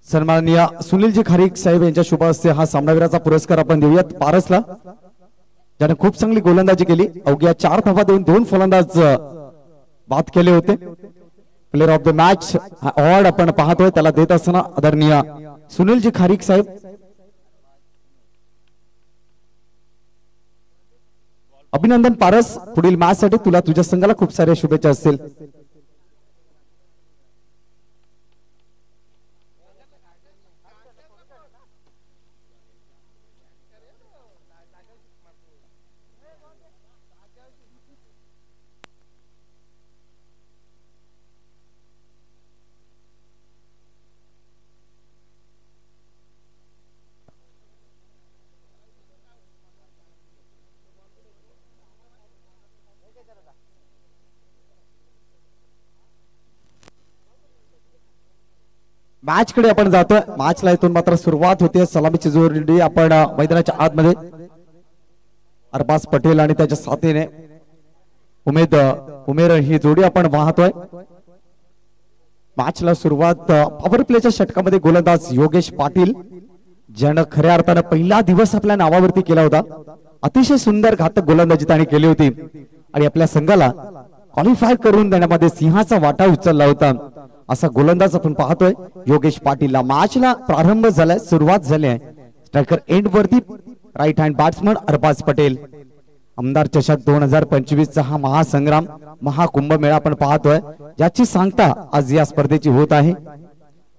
सन्माननीय सुनीलजी खारीक साहेब यांच्या शुभ हस्ते हा सामनावीराचा पुरस्कार आपण देऊयात पारसला, ज्याने खूप चांगली गोलंदाजी केली। अवघ्या 4 धावा देऊन 2 फलंदाज बाद केले होते। प्लेयर ऑफ द मॅच हा अवॉर्ड आपण पाहतोय, त्याला देत असताना आदरणीय सुनीलजी खारीक साहेब। अभिनंदन पारस, पुढील मॅच साठी तुला तुझ्या संघाला खूप साऱ्या शुभेच्छा असतील। मॅच कडे आपण जातोय। मॅचला इथून मात्र सुरुवात होते। सलामीची जोडी आपण मैदानाच्या आतमध्ये अरबाज पटेल आणि त्याच्या साथीने उमेर ही जोडी आपण पाहतोय। मॅचला सुरुवात पॉवर प्लेच्या षटकामध्ये गोलंदाज योगेश पाटील, ज्यानं खऱ्या अर्थानं पहिला दिवस आपल्या नावावरती केला होता। अतिशय सुंदर घातक गोलंदाजी त्याने केली होती आणि आपल्या संघाला क्वालिफाय करून देण्यामध्ये सिंहाचा वाटा उचलला होता। असा गोलंदाज आपण पाहतोय योगेश पाटीलला। मॅचला प्रारंभ झालाय, सुरुवात झाली आहे। स्ट्रायकर एंड वरती right hand batsman Arbaaz Patel. आमदार चषक 2025 चा हा महासंग्राम महाकुंभमेळा आपण पाहतोय, ज्याची सांगता आज या स्पर्धेची होत आहे।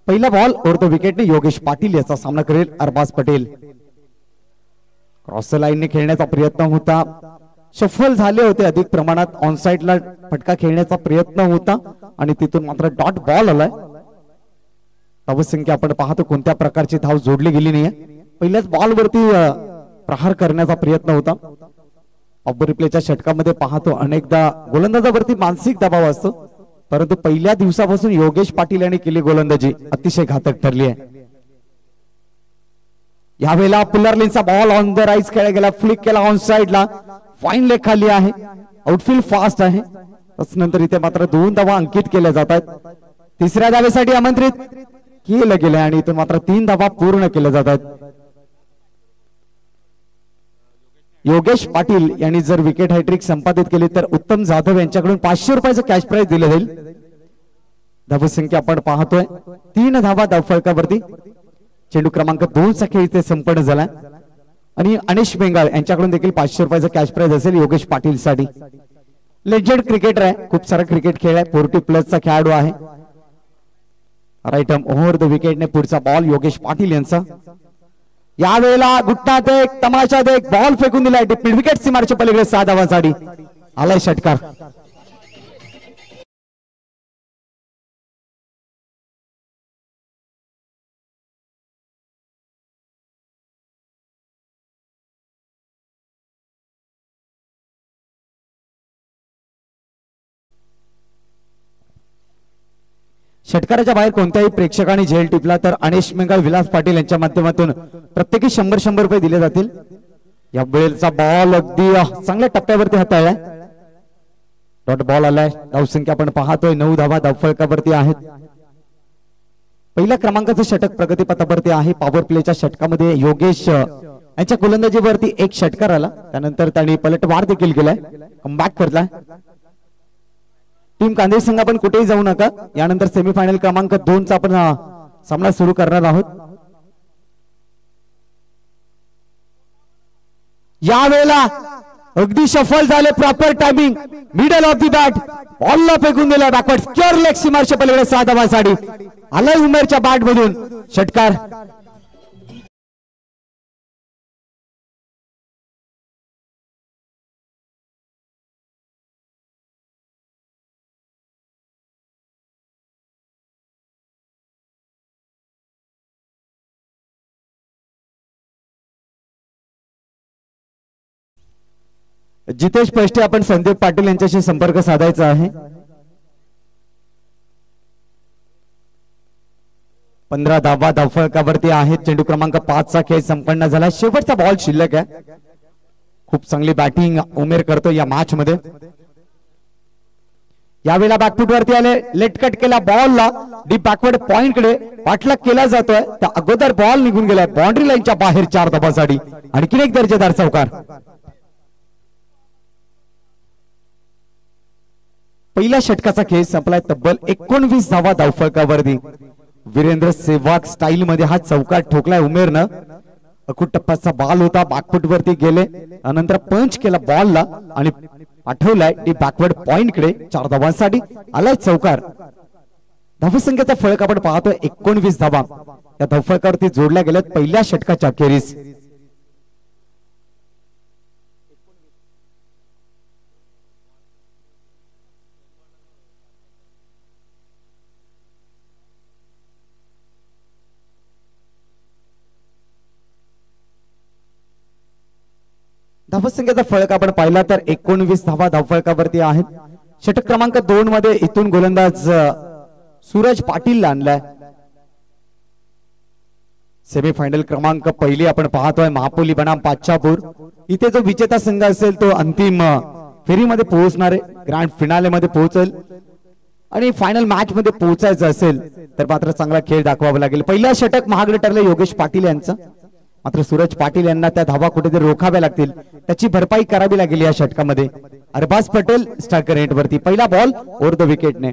पहिला बॉल ओव्हर द विकेटने योगेश पाटील याचा सामना करेल अरबाज पटेल। क्रॉस लाईनने खेळण्याचा प्रयत्न होता, सफल झाले होते। अधिक प्रमाणात ऑन साइडला फटका खेळण्याचा प्रयत्न होता आणि तिथून मात्र डॉट बॉल आलाय। धावसंख्या आपण पाहतो कोणत्या प्रकारची धाव जोडली गेली नाहीये। पहिल्याच बॉल वरती प्रहार करण्याचा प्रयत्न होता। पॉवर प्लेच्या षटकामध्ये पाहतो अनेकदा गोलंदाजावरती मानसिक दबाव असतो, परंतु पहिल्या दिवसापासून योगेश पाटील यांनी केली गोलंदाजी अतिशय घातक ठरली आहे। यावेळेला पुलरलिनचा बॉल ऑन द राईज खेळला गेला, फ्लिक केला ऑन साइडला, फाईन लेग खाली आहे, आउटफील्ड फास्ट आहे। नंतर इथे मात्र 2 धावा अंकित केल्या जातात। तिसऱ्या धावेसाठी आमंत्रित केलं गेलं आणि इथे मात्र 3 धावा पूर्ण केल्या जातात। योगेश पाटील यांनी जर विकेट हॅट्रिक संपादित केली तर उत्तम जाधव यांच्याकडून 500 रुपयाचं कॅश प्राइज दिलं जाईल। धावसंख्या आपण पाहतोय 3 धावा धावफलकावरती। चेंडू क्रमांक 2 चा खेळ इथे संपन्न झाला आणि अनिश बेंगाल यांच्याकडून देखील 500 रुपयाचं कॅश प्राइज असेल योगेश पाटील साठी। लेजेंड क्रिकेटर आहे, खूप सारा क्रिकेट खेळ आहे, 40+ चा खेळाडू आहे। राईट आर्म ओव्हर द विकेटने पुढचा बॉल योगेश पाटील यांचा। यावेळेला गुट्टा एक तमाशा एक बॉल फेकून दिलाय डीप मिड विकेट सीमारेच्या पलीकडे 6 धावांसाठी आलाय षटकार। षटकाराच्या बाहेर कोणत्याही प्रेक्षकाने झेल टिपला तर अनिश बेंगाल विलास पाटील यांच्या माध्यमातून प्रत्येकी 100 रुपये दिले जातील। या वेळेचा बॉल अगदी चांगल्या टप्प्यावरती हाताळलाय, डॉट बॉल आलाय। धावसंख्या आपण पाहतोय 9 धावा धावफलकावरती आहेत। पहिल्या क्रमांकाचं षटक प्रगतीपथावरती आहे। पॉवर प्लेच्या षटकामध्ये योगेश यांच्या गोलंदाजीवरती 1 षटकार आला, त्यानंतर त्यांनी पलटवार देखील केलाय, कमबॅक करलाय। टीम कांदेश संघ आपण कुठेही जाऊ नका, यानंतर सेमीफायनल क्रमांक 2 चा आपण सामना सुरू करणार आहोत। यावेळेला अगदी सफल झाले, proper timing, middle of the bat, बॉलला फेकून दिला बॅकवर्ड स्क्वेअर लेग सीमारेच्या पलीकडे 6 धावांसाठी आलाय उमेरच्या बॅट मधून षटकार। जितेश पैष्टे आपण संदीप पाटील यांच्याशी संपर्क साधायचा आहे। 15 धावा धावफलकावरती आहेत। चेंडू क्रमांक 5 चा खेळ संपन्न झाला, शेवटचा बॉल शिल्लक आहे। खूप चांगली बॅटिंग उमेर करतो या मॅच मध्ये। यावेळेला बॅकफूट वरती आले, लेट कट केला बॉलला, डीप बॅकवर्ड पॉइंट कडे पाठलाग केला जातोय. त्या अगोदर बॉल निघून गेलाय बाउंड्री लाईनच्या बाहेर 4 धावांसाठी. आणखीन एक दर्जेदार चौकार. पहिल्या षटकाचा खेळ संपलाय. तब्बल 19 धावा धावफलकावरती. वीरेंद्र सेहवाग स्टाईल मध्ये हा चौकार ठोकलाय उमेरनं. अकुट टप्प्याचा बॉल होता, बॅकफूट वरती गेले, त्यानंतर पंच केला बॉलला आणि पाठवलाय डी बॅकवर्ड पॉइंट कडे 4 धावांसाठी. आलाय चौकार. धावसंख्येचा फळक आपण पाहतोय 19 धावा या धावफलकावरती जोडल्या गेल्यात पहिल्या षटकाच्या अखेरीस. धावसंख्येचा फळक आपण पाहिला तर 19 धावा धावफलकावरती आहेत. षटक क्रमांक 2 मध्ये इथून गोलंदाज सूरज पाटील आणलाय. सेमीफायनल क्रमांक पहिली आपण पाहतोय महापोली बनाम पाचापूर. इथे जो विजेता संघ असेल तो अंतिम फेरीमध्ये पोहोचणार आहे, ग्रँड फिनाले मध्ये पोहोचेल. आणि फायनल मॅच मध्ये पोहोचायचं असेल तर मात्र चांगला खेळ दाखवावा लागेल. पहिला षटक महागडे ठरले योगेश पाटील यांचं, मात्र सूरज पाटील यांना त्या धावा कुठेतरी रोखाव्या लागतील, त्याची भरपाई करावी लागेल या षटकामध्ये. अरबाज पटेल स्ट्रायकर एंड वरती. पहिला बॉल ओव्हर द विकेटने.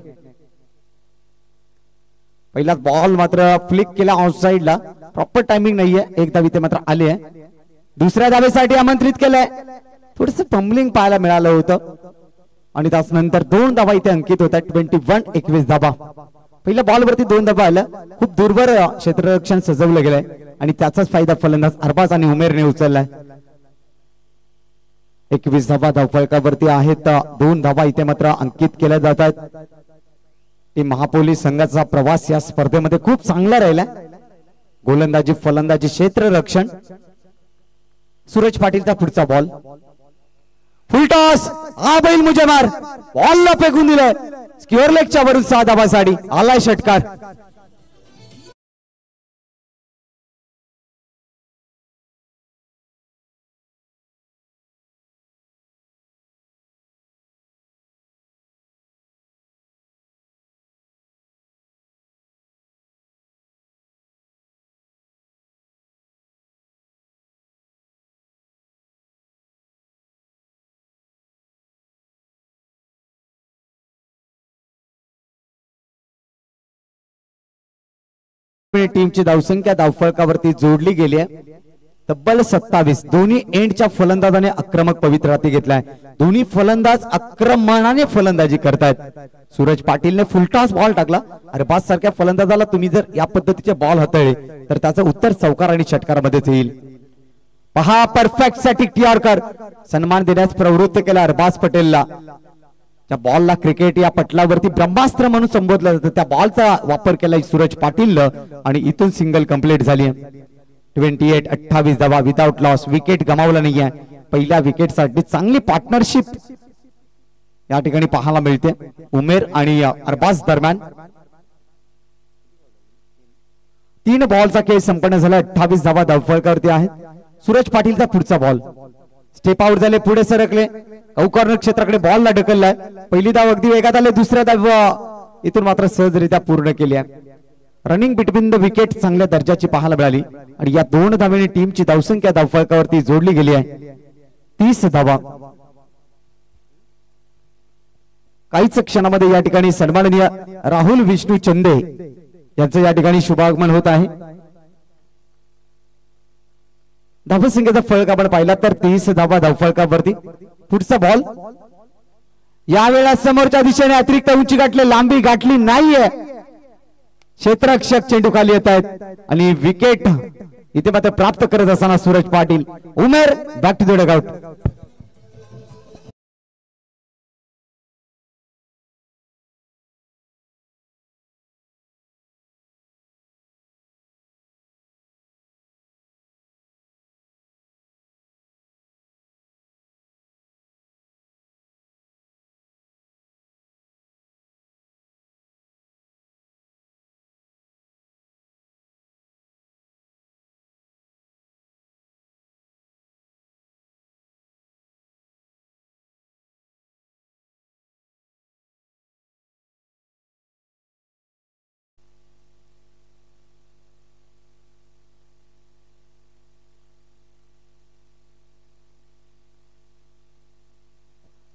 पहिला बॉल मात्र फ्लिक केला ऑफसाइडला, प्रॉपर टायमिंग नाहीये. एक धाव इथे मात्र आली आहे. दुसऱ्या धावेसाठी आमंत्रित केलंय. थोडस पंबलिंग पाहायला मिळालं होतं आणि त्यानंतर 2 धावा इथे अंकित होतात. 21 धावा. पहिल्या बॉल वरती 2 धावा आल्या. खूप दूरवर क्षेत्ररक्षण सजवलं गेलंय आणि त्याचाच फायदा फलंदाज अरबाज आणि उमेरने उचललाय. 21 धावा धावफलकावरती आहेत. 2 धावा इथे मात्र अंकित केल्या जातात. महापोली संघाचा प्रवास या स्पर्धेमध्ये खूप चांगला राहिला. गोलंदाजी, फलंदाजी, क्षेत्ररक्षण. सूरज पाटीलचा पुढचा बॉल, फुल टॉस. हा बैल मुझे मार, बॉलला फेकून दिलंय. स्क्वेअर लेगच्या वरून 6 धावांसाठी आलाय षटकार. टीमची धावसंख्या धावफलकावरती जोडली गेली आहे. तब्बल 27. दोन्ही एंडच्या फलंदाजाने आक्रमक पवित्राती घेतलाय. दोन्ही फलंदाज आक्रमणाने फलंदाजी करतायत. सूरज पाटीलने फुलटॉस बॉल टाकला. अरबाज सारख्या फलंदाजाला तुम्ही जर या पद्धतीचे बॉल हाताळले तर त्याचं उत्तर चौकार आणि षटकारामध्येच येईल. पहा, परफेक्ट साठी टिआरकर सन्मान देण्यास प्रवृत्त केला अरबाज पटेलला. त्या बॉलला क्रिकेट या पटलावरती ब्रह्मास्त्र म्हणून संबोधलं जातं. त्या बॉलचा वापर केलाय सूरज पाटील आणि इथून सिंगल कंप्लीट झाली. 28 धावा विदाउट लॉस. विकेट गमावला नाहीये. पहिल्या विकेट साठी चांगली पार्टनरशिप या ठिकाणी पाहायला मिळते उमेर आणि अरबाज दरम्यान. 3 बॉलचा खेळ संपन्न झाला. 28 धावा धावफलकावरती आहेत. सूरज पाटीलचा पुढचा बॉल, स्टेप आउट झाले, पुढे सरकले, कॉर्नर क्षेत्राकडे बॉलला ढकललाय. पहिली धाव अगदी वेगात आले. दुसऱ्या धाव इथून मात्र सहजरित्या पूर्ण केली आहे. रनिंग बिटवीन द विकेट चांगल्या दर्जाची पाहायला मिळाली आणि या 2 धावांनी टीमची धावसंख्या धावफलकावरती जोडली गेली आहे. 30 धावा. काहीच क्षणामध्ये या ठिकाणी सन्माननीय राहुल विष्णू चंदे यांचं या ठिकाणी शुभागमन होत आहे. धावसंख्येचा फळक आपण पाहिला तर 30 धावा धावफलकावरती. पुढचा बॉल यावेळेला समोरच्या दिशेने अतिरिक्त उंची गाठली, लांबी गाठली नाहीये. क्षेत्ररक्षक चेंडू खाली येत आहेत आणि विकेट इथे मात्र प्राप्त करत असताना सूरज पाटील. उमेर बॅक टू द डगआउट.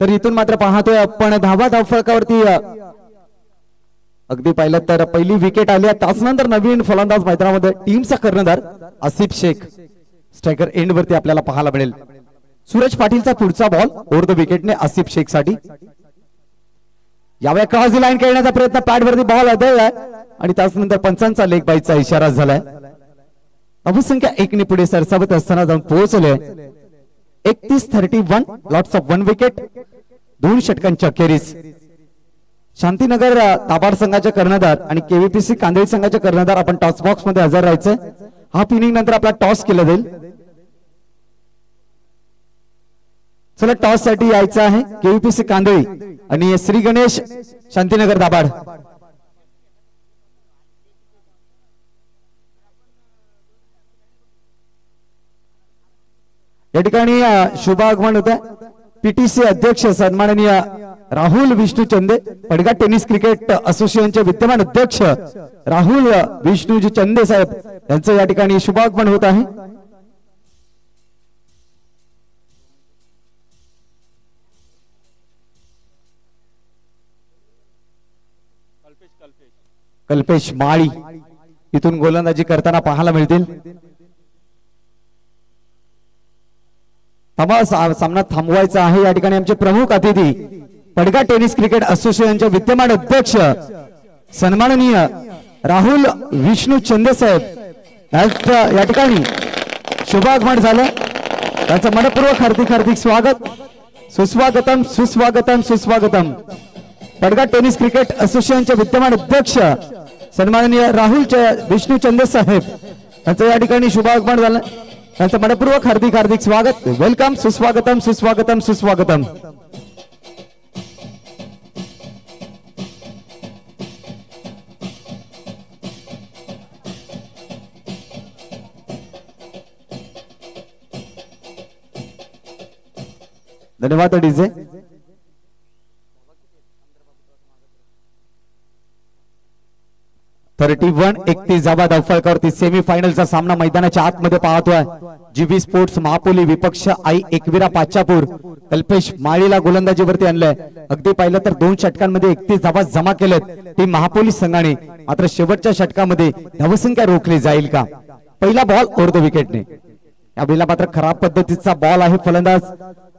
तर इथून मात्र पाहतोय आपण धावा धावफलकावरती अगदी पाहिलं तर पहिली विकेट आली त्यानंतर नवीन फलंदाज मैदानामध्ये टीमचा कर्णधार आसिफ शेख स्ट्रायकर एंड वरती आपल्याला पाहायला मिळेल. सूरज पाटीलचा पुढचा बॉल ओव्हर द विकेटने आसिफ शेख साठी. यावेळी क्रॉस दी लाईन खेळण्याचा प्रयत्न पॅड वरती बॉल अडवलाय आणि त्यानंतर पंचांचा लेग बाईचा इशारा झालाय. धावसंख्या 1 ने पुढे सरसावत असताना जाऊन पोहोचले 31-31 लॉट्स ऑफ 1 विकेट 2 षटकांच्या अखेरीस. शांतीनगर ताबाड संघाचे कर्णधार आणि केव्हीपीसी कांदळी संघाचे कर्णधार आपण टॉस बॉक्स मध्ये हजर राहायचं. हाफ इनिंग नंतर आपला टॉस केला जाईल. चला टॉस साठी यायचं आहे केव्हीपीसी कांदळी आणि श्री गणेश शांतीनगर दाबाड. या ठिकाणी शुभ आगमन होत आहे. पीटीसी अध्यक्ष सन्माननीय राहुल विष्णू चंदे पडगा टेनिस क्रिकेट असोसिएशनचे विद्यमान अध्यक्ष राहुल विष्णूजी चंदे साहेब यांचं या ठिकाणी शुभ आगमन होत आहे. कल्पेश माळी इथून गोलंदाजी करताना पाहायला मिळतील. सामना थांबवायचा आहे. या ठिकाणी आमचे प्रमुख अतिथी पडगा टेनिस क्रिकेट असोसिएशनचे विद्यमान अध्यक्ष सन्माननीय राहुल विष्णू चंदे साहेब या ठिकाणी शुभागमन झालं. त्यांचं मनपूर्वक हार्दिक स्वागत. सुस्वागतम सुस्वागतम सुस्वागतम. पडगा टेनिस क्रिकेट असोसिएशनचे विद्यमान अध्यक्ष सन्माननीय राहुल विष्णू चंदे साहेब यांचं या ठिकाणी शुभागमन झालं. त्यांचं मनपूर्वक हार्दिक स्वागत. वेलकम. सुस्वागतम सुस्वागतम सुस्वागतम. धन्यवाद डीजे. (31) 31 जावा धावफलकावरती सेमीफायनलचा सामना मैदानाच्या आतमध्ये पाहतोय. जीबी स्पोर्ट्स महापोली विपक्ष आई एकविरा पाचापूर कल्पेश माळीला गोलंदाजीवरती आणलंय. अगदी पाहिलं तर 2 षटकांमध्ये 31 धावा जमा केलेत टीम महापोली संघाने. मात्र शेवटच्या षटकामध्ये धावसंख्या रोखली जाईल का? पहिला बॉल ओव्हर द विकेटने. यावेळेला मात्र खराब पद्धतीचा बॉल आहे. फलंदाज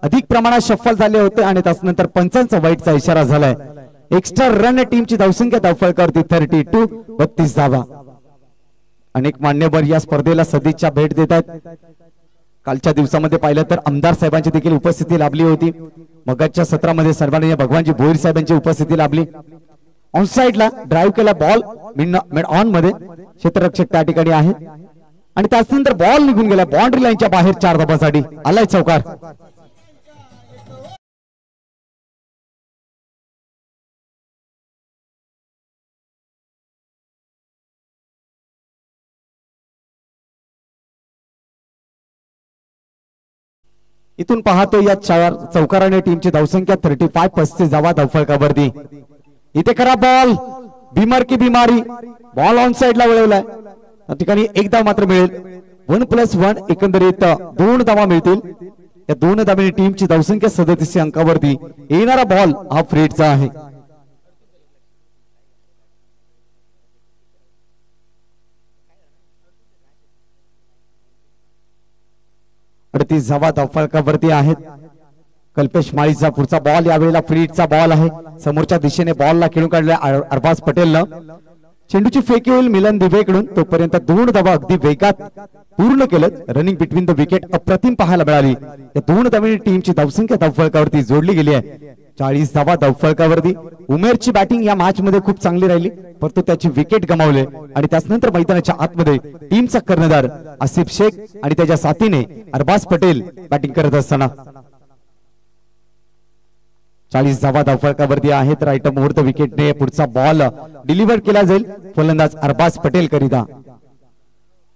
अधिक प्रमाणात शफल झाले होते आणि त्यानंतर पंचांचा वाईटचा इशारा झालाय. एक्स्ट्रा रन टीमची धावसंख्या धावफलकावरती 32 32 धावा. अनेक मान्यवर या स्पर्धेला सदिच्छा भेट देत आहेत. कालच्या दिवसामध्ये पाहिलं तर आमदार साहेबांची देखील उपस्थिती लाभली होती. मगाच्या सत्रामध्ये सन्माननीय भगवानजी भोईर साहेबांची उपस्थिती लाभली. ऑन साइडला ड्राईव्ह केला बॉल मिड ऑन मध्ये क्षेत्ररक्षक त्या ठिकाणी आहे आणि त्यानंतर बॉल निघून गेला बाउंड्री लाईनच्या बाहेर 4 धावांसाठी. आलाय चौकार. इथून पाहतो या 4 चौकाराने टीमची धावसंख्या 35 35 जावा धावफलकावरती. इथे खरा बॉल बीमार की बिमारी. बॉल ऑन साइडला वळवलाय. त्या ठिकाणी 1 धाव मात्र मिळेल. 1+1 एकंदरीत 2 धावा मिळतील. या 2 धावांनी टीमची धावसंख्या 37 अंकावरती. येणारा बॉल हा फ्रीडचा आहे. अडतीस धावा धावफलकावरती आहेत. कल्पेश माळीचा पुढचा बॉल यावेळेला फ्रीडचा बॉल आहे. समोरच्या दिशेने बॉलला खेळून काढलाय अरबाज पटेलनं. चेंडूची फेकी होईल मिलन दिवेकडून. तोपर्यंत 2 धावा अगदी वेगात पूर्ण केलं. रनिंग बिटवीन द विकेट अप्रतिम पाहायला मिळाली. या 2 धावांनी टीमची धावसंख्या धावफलकावरती जोडली गेली आहे. 40 धावा धावफलकावरती. उमेरची बॅटिंग या मॅच मध्ये खूप चांगली राहिली परंतु त्याची विकेट गमावले आणि त्यानंतर मैदानाच्या आतमध्ये टीमचा कर्णधार आसिफ शेख आणि त्याच्या साथीने अरबाज पटेल बॅटिंग करत असताना 40 धावा धावफलकावरती आहेत. राईट मुहूर्त विकेटने पुढचा बॉल डिलिव्हर केला जाईल फलंदाज अरबाज पटेल करिता.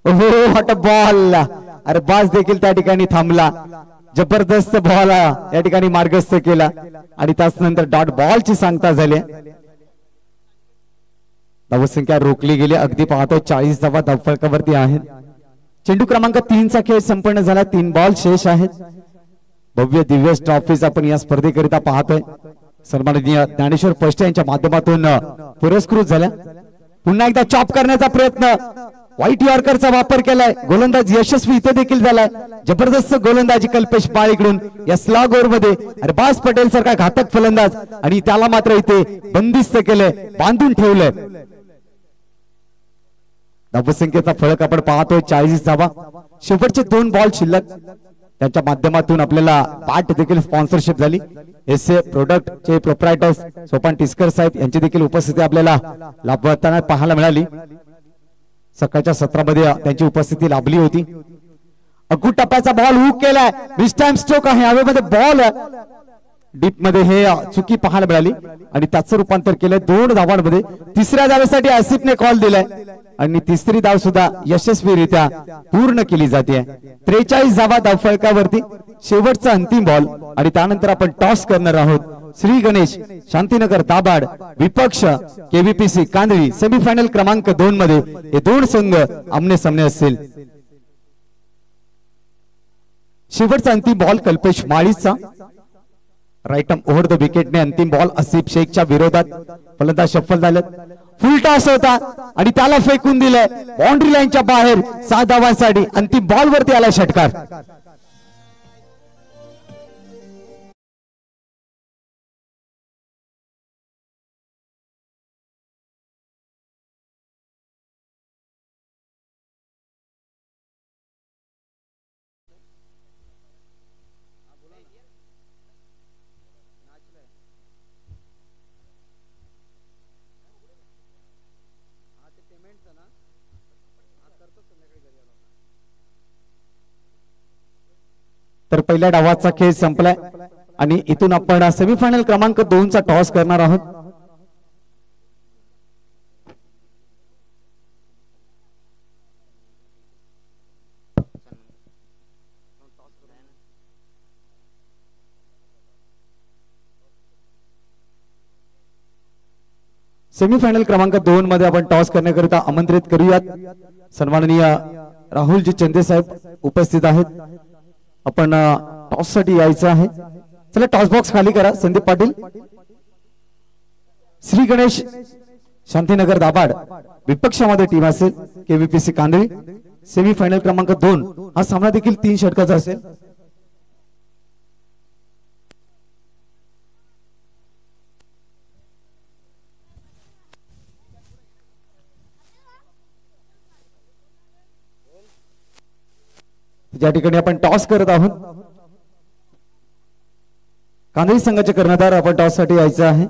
ओहो व्हॉट अ बॉल. अरबाज देखील त्या ठिकाणी थांबला. जबरदस्त बॉल या ठिकाणी मार्गस्थ केला आणि त्यानंतर डॉट बॉलची सांगता झाली. धावसंख्या रोखली गेली. अगदी पाहतो 40 धावा धावफलकावरती आहेत. चेंडू क्रमांक 3 चा खेळ संपन्न झाला. 3 बॉल शेष आहेत. भव्य दिव्य ट्रॉफीज आपण या स्पर्धेकरिता पाहतोय. सन्माननीय ज्ञानेश्वर पष्टे यांच्या माध्यमातून पुरस्कृत झाल्या. पुन्हा एकदा चॉप करण्याचा प्रयत्न, व्हाईट यॉर्करचा वापर केलाय, गोलंदाज यशस्वी इथे देखील झालाय. जबरदस्त गोलंदाजी कल्पेश पाळीकडून या स्लॉग ओव्हर मध्ये. अरबाज पटेल सारखा घातक फलंदाज आणि त्याला मात्र इथे बंदिस्त केलंय, बांधून ठेवलंय. धावसंख्येचा फरक आपण पाहतोय 40 धावा. शेवटचे 2 बॉल शिल्लक. त्यांच्या माध्यमातून आपल्याला पाठ देखील स्पॉन्सरशिप झाली. एसए प्रोडक्ट चे प्रोप्रायटर्स सोपान टिस्कर साहेब यांची देखील उपस्थिती आपल्याला लाभताना पाहायला मिळाली. सकाळच्या सत्रामध्ये त्यांची उपस्थिती लाभली होती. अगू टप्प्याचा बॉल हुक केलाय, मिस टाइम स्ट्रोक आहे. हवेमध्ये बॉल डीप मध्ये हे चुकी पाहायला मिळाली आणि त्याचं रूपांतर केलंय 2 धावांमध्ये. तिसऱ्या धावेसाठी आसिफने कॉल दिलाय आणि तिसरी धाव सुद्धा यशस्वीरित्या पूर्ण केली जाते. 43 धावा धावफलकावरती. शेवटचा अंतिम बॉल आणि त्यानंतर आपण टॉस करणार आहोत. श्री गणेश शांतीनगर दाभाड विपक्ष केव्हीपीसी कांदळी. सेमीफायनल क्रमांक 2 मध्ये हे 2 संघ आमने सामने असतील. शेवटचा अंतिम बॉल कल्पेश माळीचा. राईट आर्म ओव्हर द विकेटने अंतिम बॉल आसिफ शेखच्या विरोधात. फलंदाज शफल झालेत. फुल टॉस होता आणि त्याला फेकून दिलंय बाउंड्री लाईनच्या बाहेर. 6 धावांसाठी अंतिम बॉल वरती आला षटकार. तर पहिल्या डावाचा खेळ संपलाय आणि इथून आपण सेमीफायनल क्रमांक 2 चा टॉस करणार आहोत. सेमीफायनल क्रमांक 2 मध्ये आपण टॉस करण्याकरिता आमंत्रित करूयात. सन्माननीय राहुलजी चंदे साहेब उपस्थित आहेत. आपण टॉस साठी यायचं आहे. चला टॉस बॉक्स खाली करा. संदीप पाटील. श्री गणेश शांतीनगर दाभाड विपक्षामध्ये टीम असेल केव्हीपीसी कांदळी. सेमीफायनल क्रमांक 2 हा सामना देखील 3 षटकाचा असेल. ज्या ठिकाणी आपण टॉस करत आहोत कांदळी संघाचे कर्णधार आपण टॉस साठी यायचं आहे.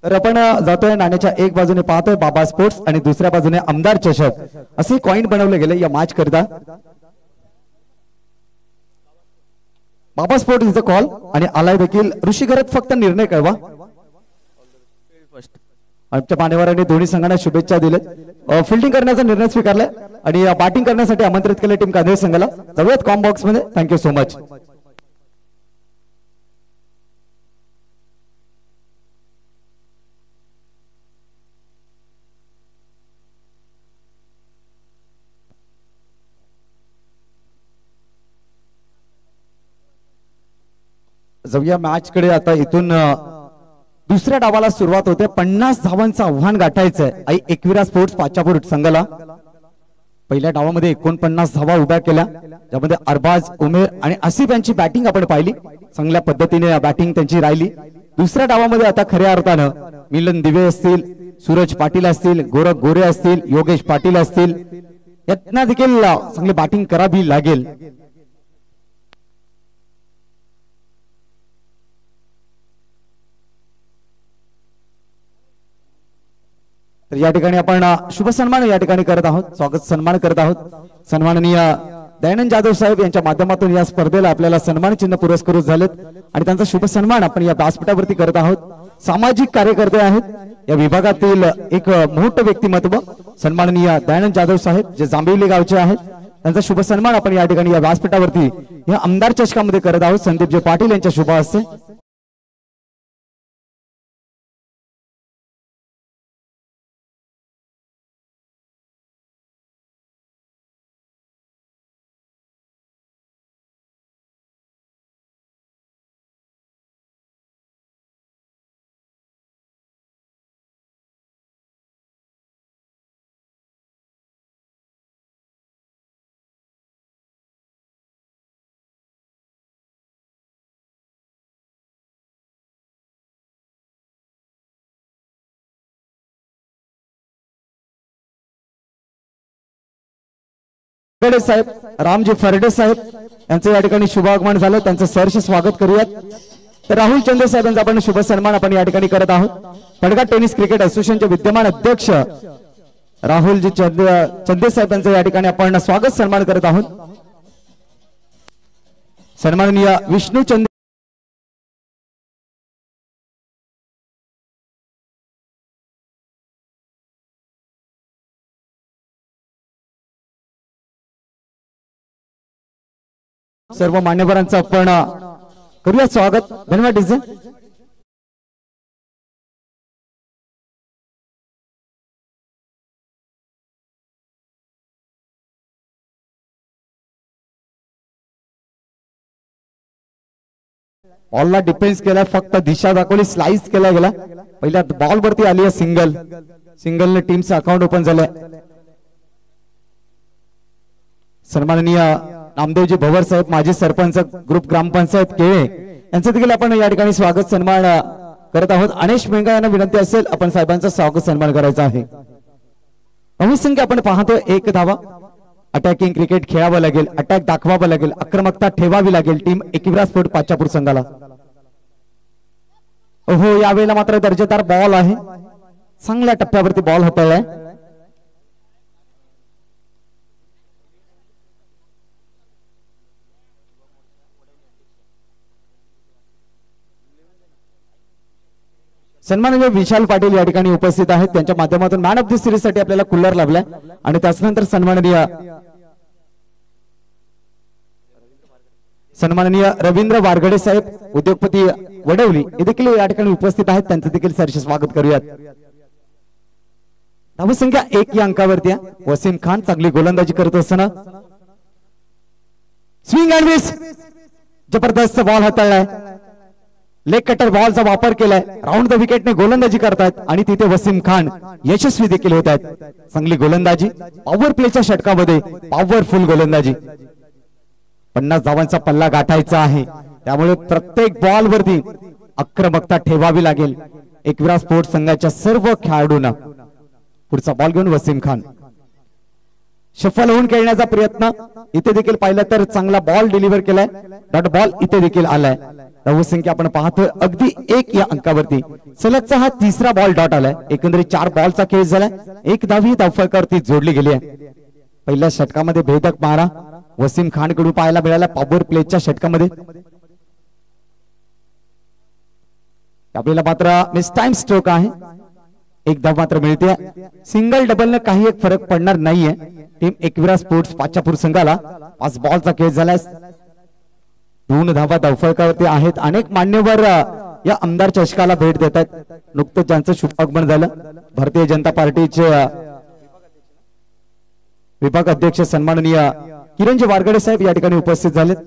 तर आपण जातोय नाण्याच्या एक बाजूने पाहतोय बाबा स्पोर्ट्स आणि दुसऱ्या बाजूने आमदार चषक असे कॉइन बनवले गेले या मॅच करता. बाबा स्पोर्ट इज द कॉल आणि आलाय देखील. ऋषी घरात फक्त निर्णय कळवा. आमच्या मान्यवरांनी दोन्ही संघांना शुभेच्छा दिल्यात. फिल्डिंग करण्याचा निर्णय स्वीकारलाय आणि बॅटिंग करण्यासाठी आमंत्रित केले टीम कांदळी संघाला. जाऊयात कॉम बॉक्स मध्ये. Thank you so much. जाऊया मॅच कडे. आता इथून दुसऱ्या डावाला सुरुवात होते. 50 धावांचं आव्हान गाठायचंय आई एकविरा स्पोर्ट्स पाचापूर संघाला. पहिल्या डावामध्ये 49 धावा उभ्या केल्या, ज्यामध्ये अरबाज उमेर आणि आसिफ यांची बॅटिंग आपण पाहिली. चांगल्या पद्धतीने बॅटिंग त्यांची राहिली. दुसऱ्या डावामध्ये आता खऱ्या अर्थानं मिलन दिवे असतील, सूरज पाटील असतील, गोरख गोरे असतील, योगेश पाटील असतील, यांना देखील चांगली बॅटिंग करावी लागेल. तर या ठिकाणी आपण शुभ सन्मान या ठिकाणी करत आहोत. स्वागत सन्मान करत आहोत. सन्माननीय दयानंद जाधव साहेब यांच्या माध्यमातून या स्पर्धेला आपल्याला सन्मान चिन्ह पुरस्कृत झालेत आणि त्यांचा शुभ सन्मान आपण या व्यासपीठावरती करत आहोत. सामाजिक कार्यकर्ते आहेत या विभागातील एक मोठं व्यक्तिमत्व सन्माननीय दयानंद जाधव साहेब, जे जांभिवली गावचे आहेत. त्यांचा शुभ सन्मान आपण या ठिकाणी या व्यासपीठावरती या आमदार चषकामध्ये करत आहोत संदीपजी पाटील यांच्या शुभ हस्ते। साहेब रामजी फरडे साहेब यांचं या ठिकाणी शुभ आगमन झालं, त्यांचं सहर्ष स्वागत करूयात। तर राहुल चंदे साहेबांचा आपण शुभ सन्मान आपण या ठिकाणी करत आहोत। पडघा टेनिस क्रिकेट असोसिएशनचे विद्यमान अध्यक्ष राहुलजी चंदे साहेबांचं या ठिकाणी आपण स्वागत सन्मान करत आहोत। सन्माननीय विष्णू चंदे सर्व मान्यवरांचं आपण करूया स्वागत। धन्यवाद डीजे। बॉलला डिफेन्स केला, फक्त दिशा दाखवली, स्लाइस केला गेला, पहिल्या बॉल वरती आली आहे सिंगलने टीमचं अकाउंट ओपन झालंय। सन्माननीय नामदेवजी भवर साहेब माजी सरपंच ग्रुप ग्रामपंचायत केळे यांचं देखील आपण या ठिकाणी स्वागत सन्मान करत आहोत। अनेश मेंगा यांना विनंती असेल आपण साहेबांचा स्वागत सन्मान करायचा आहे। संख्या आपण पाहतोय 1 धावा। अटॅकिंग क्रिकेट खेळावं लागेल, अटॅक दाखवावं लागेल, आक्रमकता ठेवावी लागेल टीम एकविरा स्पोर्ट पाचापूर संघाला। हो यावेळेला मात्र दर्जेदार बॉल आहे, चांगल्या टप्प्यावरती बॉल हाताळलाय। सन्माननीय विशाल पाटील या ठिकाणी उपस्थित आहेत, त्यांच्या माध्यमातून मॅन ऑफ द सिरीज साठी आपल्याला कूलर लाभलाय आणि त्यानंतर सन्माननीय रवींद्र वारगडे साहेब उद्योगपती वडवली हे देखील या ठिकाणी उपस्थित आहेत, त्यांचं देखील सहर्ष स्वागत करूयात। धावसंख्या 1 या अंकावरती आहे। वसीम खान चांगली गोलंदाजी करत असताना स्विंग अँड मिस, जबरदस्त बॉल हाताळलाय, लेग कटर बॉलचा वापर केलाय, राऊंड द विकेटने गोलंदाजी करतायत आणि तिथे वसीम खान यशस्वी देखील होत आहेत। चांगली गोलंदाजी, पॉवर प्लेच्या षटकामध्ये पॉवरफुल गोलंदाजी। 50 धावांचा पल्ला गाठायचा आहे, त्यामुळे प्रत्येक बॉल वरती आक्रमकता ठेवावी लागेल एकविरा स्पोर्ट्स संघाच्या सर्व खेळाडूंना। पुढचा बॉल घेऊन वसीम खान शफल होऊन खेळण्याचा प्रयत्न, इथे देखील पाहिलं तर चांगला बॉल डिलिव्हर केलाय, डॉट बॉल इथे देखील आलाय। धावसंख्या आपण पाहतोय अगदी 1 या अंकावरती, सलगचा हा 3रा बॉल डॉट आलाय। एकंदरीत 4 बॉलचा खेळ झालाय, 1 धाव ही धावफलकावरती जोडली गेली आहे। पहिल्या षटकामध्ये भेदक मारा वसीम खान कडून पाहायला मिळाला पॉवर प्लेच्या षटकामध्ये। आपल्याला मात्र मिस टाइम स्ट्रोक आहे, 1 धाव मात्र मिळते। सिंगल डबलने काही एक फरक पडणार नाहीये। टीम एकविरा स्पोर्ट्स पाचापूर संघाला 5 बॉलचा खेळ झालाय, 2 धावा धावफलकावरती आहेत। अनेक मान्यवर या आमदार चषकाला भेट देत आहेत। नुकतंच ज्यांचं शुभागमन झालं भारतीय जनता पार्टीचे विभाग अध्यक्ष सन्माननीय किरणजी वारगडे साहेब या ठिकाणी उपस्थित झालेत।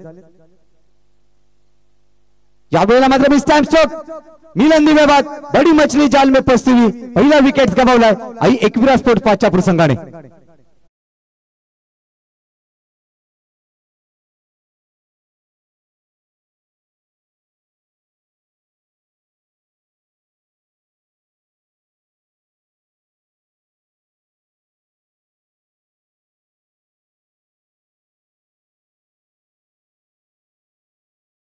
यावेळेला मात्र मिस टाइम स्ट्रोक, मिलन दिवेबाद, बड़ी मछली जाल में फंसी हुई, पहिला विकेट गमावलाय आई एकविरा स्पोर्ट्स पाचापूर संघाने।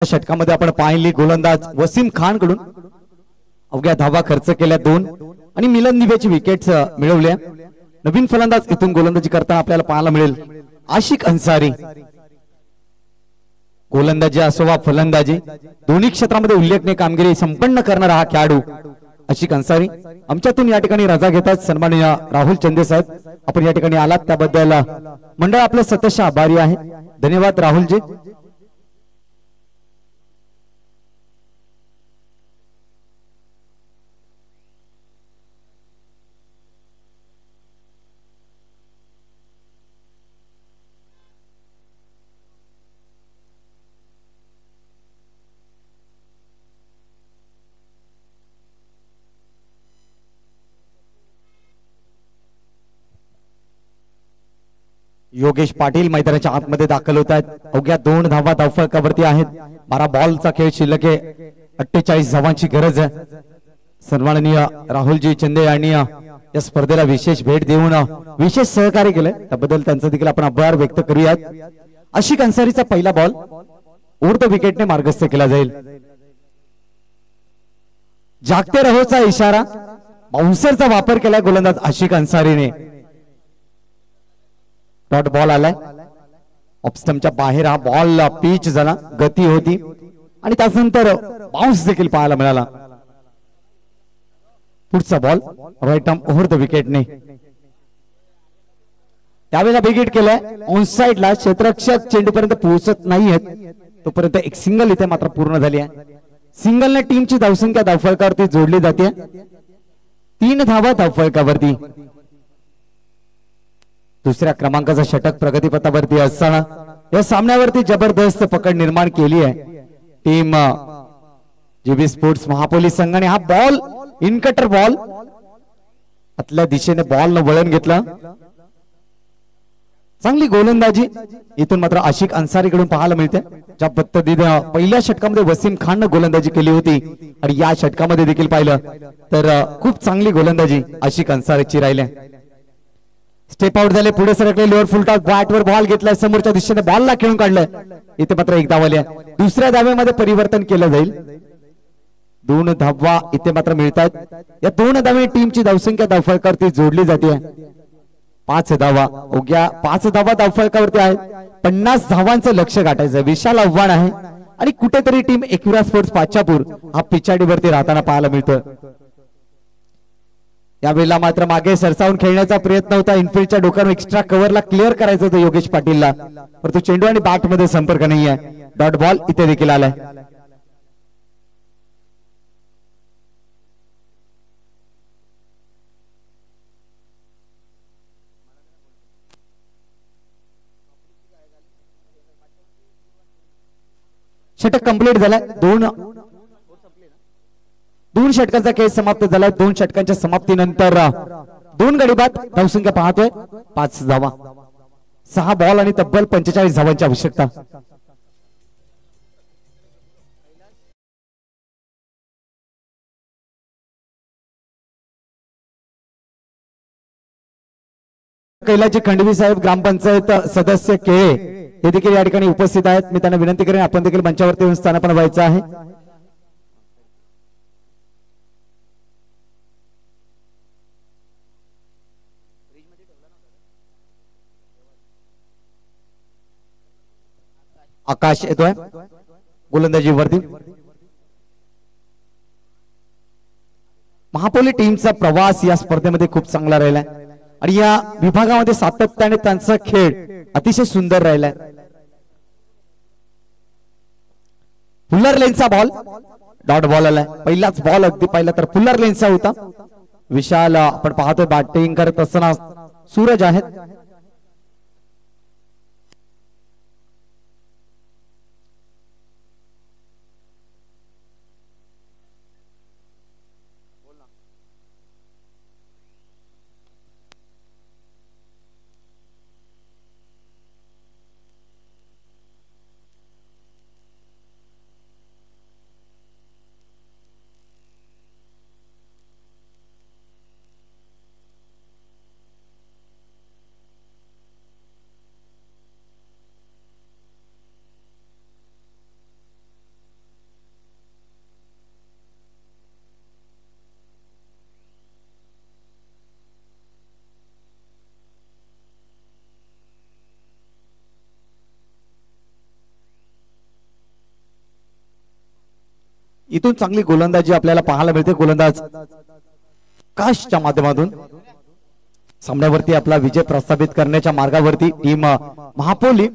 षटकामध्ये आपण पाहिली गोलंदाज वसीम खान कडून अवघ्या धावा खर्च केल्या 2 आणि मिलन दिवेची विकेट्स मिळवल्या। नवीन फलंदाज इथून गोलंदाजी करताना आपल्याला पाहायला मिळेल आशिक अन्सारी। गोलंदाजी असो वा फलंदाजी दोन्ही क्षेत्रामध्ये उल्लेखनीय कामगिरी संपन्न करणारा हा खेळाडू आशिक अन्सारी आमच्यातून या ठिकाणी रजा घेतात सन्माननीय राहुल चंदे साहेब आपण या ठिकाणी आलात त्याबद्दल मंडळ आपलं सतत आभारी आहे धन्यवाद राहुलजी योगेश पाटील मैदानाच्या आतमध्ये दाखल होत आहेत अवघ्या 2 धावा धावफलकावरती आहेत 12 बॉलचा खेळ शिल्लक आहे 48 धावांची गरज आहे सन्माननीय राहुलजी चंदे यांनी या स्पर्धेला विशेष भेट देऊन विशेष सहकार्य केले त्याबद्दल त्यांचा देखील आपण आभार व्यक्त करूयात आशिक अन्सारीचा पहिला बॉल ओव्हर द विकेटने मार्गस्थ केला जाईल जागते रहोचा इशारा बाउन्सरचा वापर केलाय गोलंदाज आशिक अन्सारीने डॉट बॉल आलाय ऑफस्टमच्या बाहेर हा बॉल पिच झाला गती होती आणि त्यानंतर बाउन्स देखील पाहायला मिळाला पुढचा ball right arm over the विकेटने त्यावेळेला बिग केलाय ऑन साइडला क्षेत्ररक्षक चेंडूपर्यंत पोहोचत नाहीयेत तोपर्यंत एक सिंगल इथे मात्र पूर्ण झाली आहे सिंगलने टीमची धावसंख्या धावफलकावरती जोडली जाते 3 धावा धावफलकावरती दुसऱ्या क्रमांकाचा षटक प्रगतीपथावरती असताना या सामन्यावरती जबरदस्त पकड निर्माण केली आहे टीम जीबी स्पोर्ट्स महापोलीस संघाने हा बॉल इनकटर बॉल आतल्या दिशेने बॉल न वळण घेतला चांगली गोलंदाजी इथून मात्र आशिक अन्सारीकडून पाहायला मिळते ज्या पद्धतीने पहिल्या षटकामध्ये वसीम खाननं गोलंदाजी केली होती आणि या षटकामध्ये देखील पाहिलं तर खूप चांगली गोलंदाजी आशिक अन्सारीची राहिली स्टेप आउट झाले पुढे सरकले लोअर फुल टॉस बॅटवर बॉल घेतलाय समोरच्या दिशेने बॉलला खेळून काढलाय इथे मात्र एक धाव आली आहे दुसऱ्या धावेमध्ये परिवर्तन केलं जाईल 2 धावा इथे मात्र मिळतात या 2 धावे टीमची धावसंख्या धावफलकावरती जोडली जाते 5 धावा अवघ्या 5 धावा धावफलकावरती आहेत 50 धावांचं लक्ष गाठायचं विशाल आव्हान आहे आणि कुठेतरी टीम एकविरा स्पोर्ट्स पाचापूर हा पिछाडीवरती राहताना पाहायला मिळतं यावेळेला मात्र मागे सरसावून खेळण्याचा प्रयत्न होता इनफिल्डच्या डोक्यावर एक्स्ट्रा कव्हरला क्लिअर करायचं होतं योगेश पाटीलला परंतु चेंडू आणि बॅट मध्ये संपर्क नाही आहे डॉट बॉल इथे देखील आलाय षटक कंप्लीट झालाय 2 षटकांचा खेळ समाप्त झालाय 2 षटकांच्या समाप्तीनंतर 2 गडी बाद धावसंख्या पाहतोय 5 धावा 6 बॉल आणि तब्बल 45 धावांची आवश्यकता कैलाजी खंडवी साहेब ग्रामपंचायत सदस्य केळे हे देखील या ठिकाणी उपस्थित आहेत मी त्यांना विनंती करेन आपण देखील मंचावरती येऊन स्थानापन्न व्हायचं आहे आकाश येतोय गोलंदाजीवरती महापोली टीमचा प्रवास या स्पर्धेमध्ये खूप चांगला राहिलाय आणि या विभागामध्ये सातत्याने त्यांचा खेळ अतिशय सुंदर राहिलाय फुल्लर लेनचा बॉल डॉट बॉल आलाय पहिलाच बॉल अगदी पाहिला तर फुल्लर लेनचा होता विशाल आपण पाहतोय बॅटिंग करत असताना सूरज आहेत इथून चांगली गोलंदाजी आपल्याला पाहायला मिळते. गोलंदाज काशच्या माध्यमातून सामन्यावरती आपला विजय प्रस्थापित करण्याच्या मार्गावरती टीम महापोली.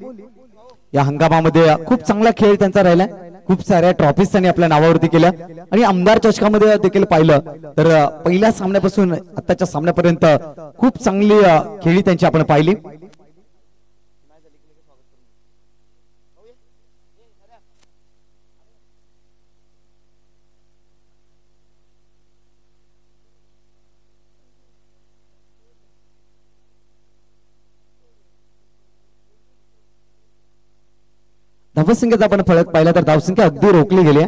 या हंगामामध्ये खूप चांगला खेळ त्यांचा राहिला. खूप साऱ्या ट्रॉफीज त्यांनी आपल्या नावावरती केल्या आणि आमदार चषकामध्ये देखील पाहिलं तर पहिल्या सामन्यापासून आताच्या सामन्यापर्यंत खूप चांगली खेळी त्यांची आपण पाहिली. धावसंख्येचा आपण फरक पाहिला तर धावसंख्या अगदी रोखली गेली.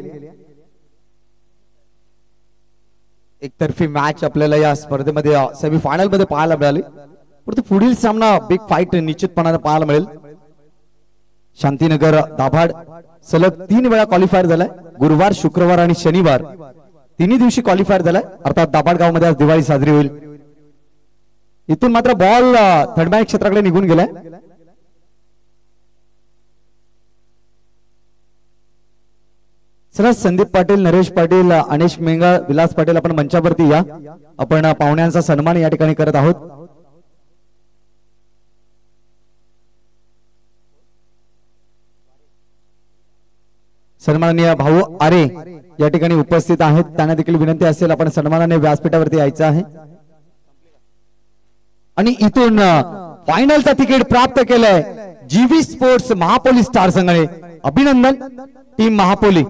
एकतर्फी मॅच आपल्याला या स्पर्धेमध्ये सेमीफायनल मध्ये पाहायला मिळाली. परंतु पुढील सामना बिग फाईट निश्चितपणाने पाहायला मिळेल. शांतीनगर दाभाड सलग 3 वेळा क्वालिफायर झालाय. गुरुवार, शुक्रवार आणि शनिवार तिन्ही दिवशी क्वालिफायर झालाय. अर्थात दाभाड गाव मध्ये आज दिवाळी साजरी होईल. इथून मात्र बॉल थर्डमॅन क्षेत्राकडे निघून गेलाय. चला संदीप पाटील, नरेश पाटील, अनिश मेंगा, विलास पाटील आपण मंचावरती या. आपण पाहुण्यांचा सन्मान या ठिकाणी करत आहोत. सन्माननीय भाऊ आरे या ठिकाणी उपस्थित आहेत. त्यांना देखील विनंती असेल आपण सन्मानाने व्यासपीठावरती यायचं आहे. आणि इथून फायनलचा तिकीट प्राप्त केलंय जीवी स्पोर्ट्स महापोली स्टार संघाने. अभिनंदन टीम महापोली.